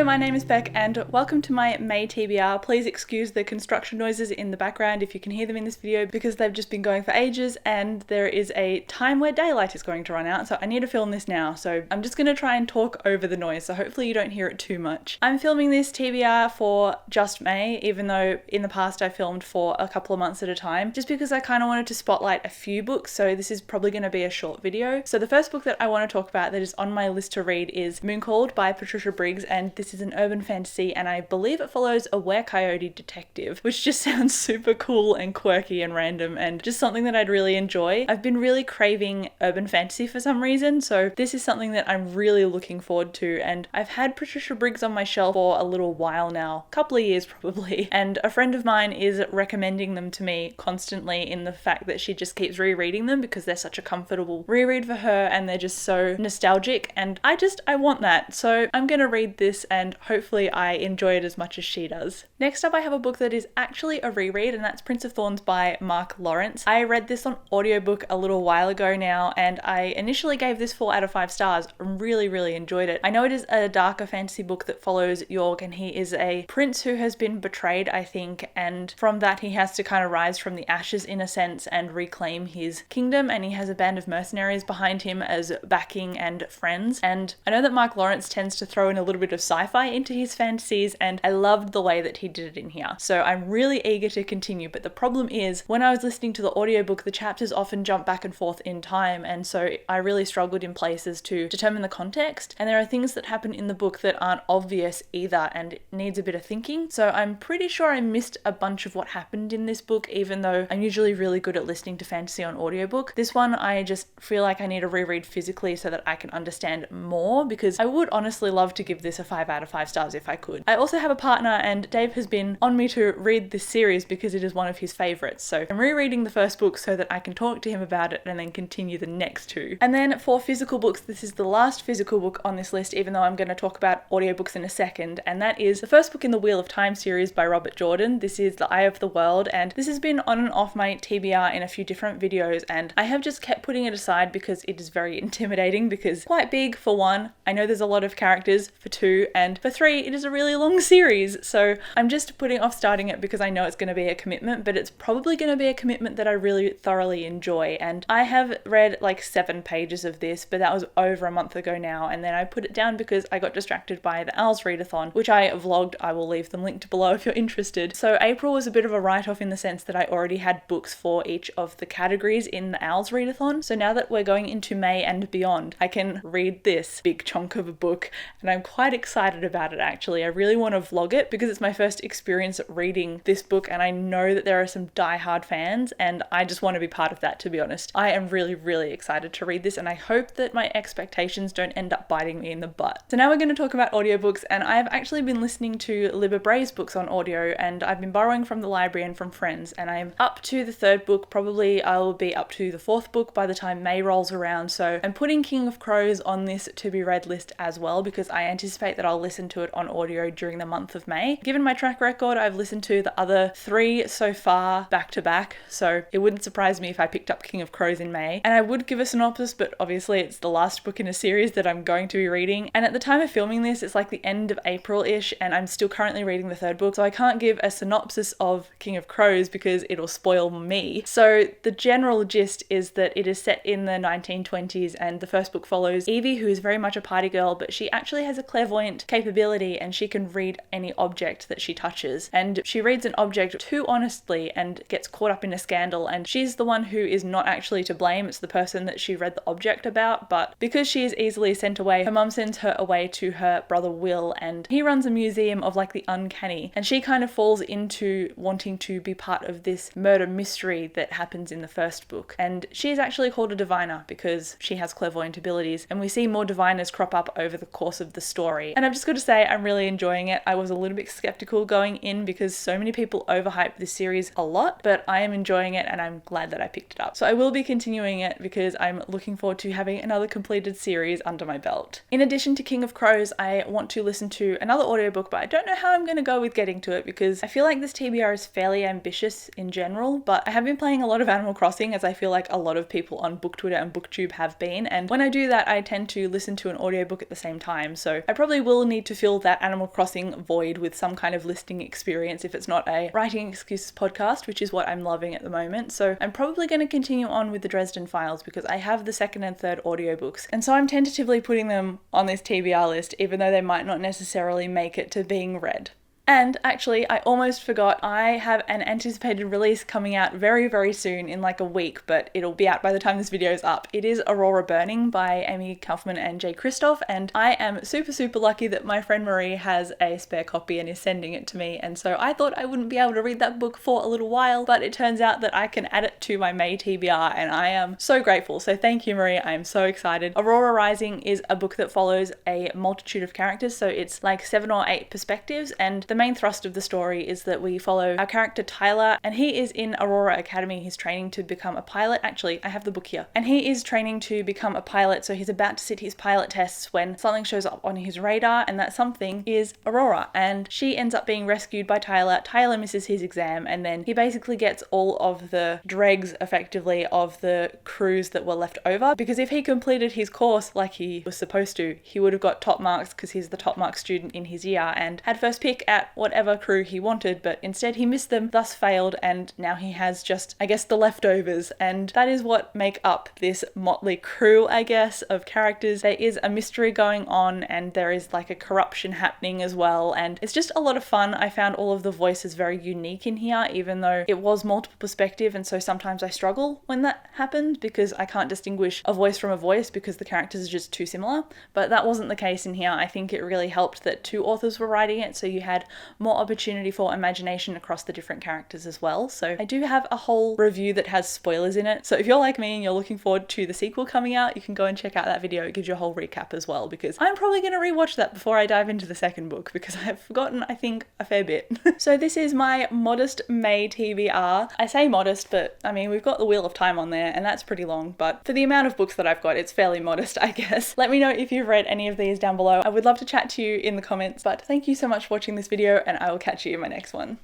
Hello, my name is Beck and welcome to my May TBR. Please excuse the construction noises in the background if you can hear them in this video because they've just been going for ages and there is a time where daylight is going to run out, so I need to film this now. So I'm just going to try and talk over the noise, so hopefully you don't hear it too much. I'm filming this TBR for just May, even though in the past I filmed for a couple of months at a time, just because I kind of wanted to spotlight a few books, so this is probably going to be a short video. So the first book that I want to talk about that is on my list to read is Mooncold by Patricia Briggs, and this is an urban fantasy and I believe it follows a were-coyote detective, which just sounds super cool and quirky and random and just something that I'd really enjoy. I've been really craving urban fantasy for some reason, so this is something that I'm really looking forward to, and I've had Patricia Briggs on my shelf for a little while now, a couple of years probably, and a friend of mine is recommending them to me constantly in the fact that she just keeps rereading them because they're such a comfortable reread for her and they're just so nostalgic, and I want that, so I'm gonna read this and hopefully I enjoy it as much as she does. Next up I have a book that is actually a reread, and that's Prince of Thorns by Mark Lawrence. I read this on audiobook a little while ago now and I initially gave this 4 out of 5 stars and really enjoyed it. I know it is a darker fantasy book that follows York, and he is a prince who has been betrayed, I think, and from that he has to kind of rise from the ashes in a sense and reclaim his kingdom, and he has a band of mercenaries behind him as backing and friends. And I know that Mark Lawrence tends to throw in a little bit of sci-fi into his fantasies, and I loved the way that he did it in here. So I'm really eager to continue, but the problem is when I was listening to the audiobook, the chapters often jump back and forth in time, and so I really struggled in places to determine the context, and there are things that happen in the book that aren't obvious either and it needs a bit of thinking. So I'm pretty sure I missed a bunch of what happened in this book, even though I'm usually really good at listening to fantasy on audiobook. This one I just feel like I need to reread physically so that I can understand more, because I would honestly love to give this a 5 out of 5 stars if I could. I also have a partner and Dave has been on me to read this series because it is one of his favorites, so I'm rereading the first book so that I can talk to him about it and then continue the next two. And then for physical books, this is the last physical book on this list, even though I'm going to talk about audiobooks in a second, and that is the first book in the Wheel of Time series by Robert Jordan. This is The Eye of the World, and this has been on and off my TBR in a few different videos, and I have just kept putting it aside because it is very intimidating, because it's quite big for one, I know there's a lot of characters for 2, and for 3 it is a really long series, so I'm just putting off starting it because I know it's going to be a commitment, but it's probably going to be a commitment that I really thoroughly enjoy. And I have read like 7 pages of this, but that was over a month ago now, and then I put it down because I got distracted by the Owls Readathon, which I vlogged. I will leave them linked below if you're interested. So April was a bit of a write-off in the sense that I already had books for each of the categories in the Owls Readathon, so now that we're going into May and beyond, I can read this big chunk of a book, and I'm quite excited about it actually. I really want to vlog it because it's my first experience reading this book, and I know that there are some die-hard fans and I just want to be part of that, to be honest. I am really excited to read this, and I hope that my expectations don't end up biting me in the butt. So now we're going to talk about audiobooks, and I've actually been listening to Libba Bray's books on audio, and I've been borrowing from the library and from friends, and I'm up to the 3rd book. Probably I'll be up to the 4th book by the time May rolls around, so I'm putting King of Crows on this to be read list as well because I anticipate that I'll listen to it on audio during the month of May. Given my track record, I've listened to the other 3 so far back to back, so it wouldn't surprise me if I picked up King of Crows in May. And I would give a synopsis, but obviously it's the last book in a series that I'm going to be reading, and at the time of filming this it's like the end of April-ish and I'm still currently reading the 3rd book, so I can't give a synopsis of King of Crows because it'll spoil me. So the general gist is that it is set in the 1920s, and the first book follows Evie, who is very much a party girl, but she actually has a clairvoyant capability and she can read any object that she touches, and she reads an object too honestly and gets caught up in a scandal, and she's the one who is not actually to blame. It's the person that she read the object about, but because she is easily sent away, her mum sends her away to her brother Will, and he runs a museum of like the uncanny, and she kind of falls into wanting to be part of this murder mystery that happens in the first book, and she is actually called a diviner because she has clairvoyant abilities, and we see more diviners crop up over the course of the story. And I've just got to say I'm really enjoying it. I was a little bit skeptical going in because so many people overhype this series a lot, but I am enjoying it and I'm glad that I picked it up. So I will be continuing it because I'm looking forward to having another completed series under my belt. In addition to King of Crows, I want to listen to another audiobook, but I don't know how I'm going to go with getting to it because I feel like this TBR is fairly ambitious in general, but I have been playing a lot of Animal Crossing, as I feel like a lot of people on BookTwitter and BookTube have been, and when I do that I tend to listen to an audiobook at the same time, so I probably will need need to fill that Animal Crossing void with some kind of listing experience if it's not a writing excuses podcast, which is what I'm loving at the moment. So I'm probably going to continue on with the Dresden Files because I have the second and third audiobooks. And so I'm tentatively putting them on this TBR list, even though they might not necessarily make it to being read. And actually, I almost forgot, I have an anticipated release coming out very, very soon in like a week, but it'll be out by the time this video is up. It is Aurora Burning by Amy Kaufman and Jay Kristoff, and I am super, super lucky that my friend Marie has a spare copy and is sending it to me. And so I thought I wouldn't be able to read that book for a little while, but it turns out that I can add it to my May TBR, and I am so grateful. So thank you, Marie. I am so excited. Aurora Rising is a book that follows a multitude of characters, so it's like 7 or 8 perspectives, and the main thrust of the story is that we follow our character Tyler, and he is in Aurora Academy. He's training to become a pilot. Actually, I have the book here. And he is training to become a pilot, so he's about to sit his pilot tests when something shows up on his radar, and that something is Aurora, and she ends up being rescued by Tyler. Tyler misses his exam, and then he basically gets all of the dregs, effectively, of the crews that were left over, because if he completed his course like he was supposed to, he would have got top marks because he's the top mark student in his year and had first pick at whatever crew he wanted, but instead he missed them, thus failed, and now he has just, I guess, the leftovers, and that is what make up this motley crew, I guess, of characters. There is a mystery going on, and there is like a corruption happening as well, and it's just a lot of fun. I found all of the voices very unique in here, even though it was multiple perspective, and so sometimes I struggle when that happens because I can't distinguish a voice from a voice because the characters are just too similar, but that wasn't the case in here. I think it really helped that 2 authors were writing it, so you had more opportunity for imagination across the different characters as well. So I do have a whole review that has spoilers in it, so if you're like me and you're looking forward to the sequel coming out, you can go and check out that video. It gives you a whole recap as well, because I'm probably going to rewatch that before I dive into the second book because I have forgotten, I think, a fair bit. So this is my modest May TBR. I say modest, but I mean, we've got the Wheel of Time on there and that's pretty long, but for the amount of books that I've got, it's fairly modest, I guess. Let me know if you've read any of these down below. I would love to chat to you in the comments, but thank you so much for watching this video, and I will catch you in my next one.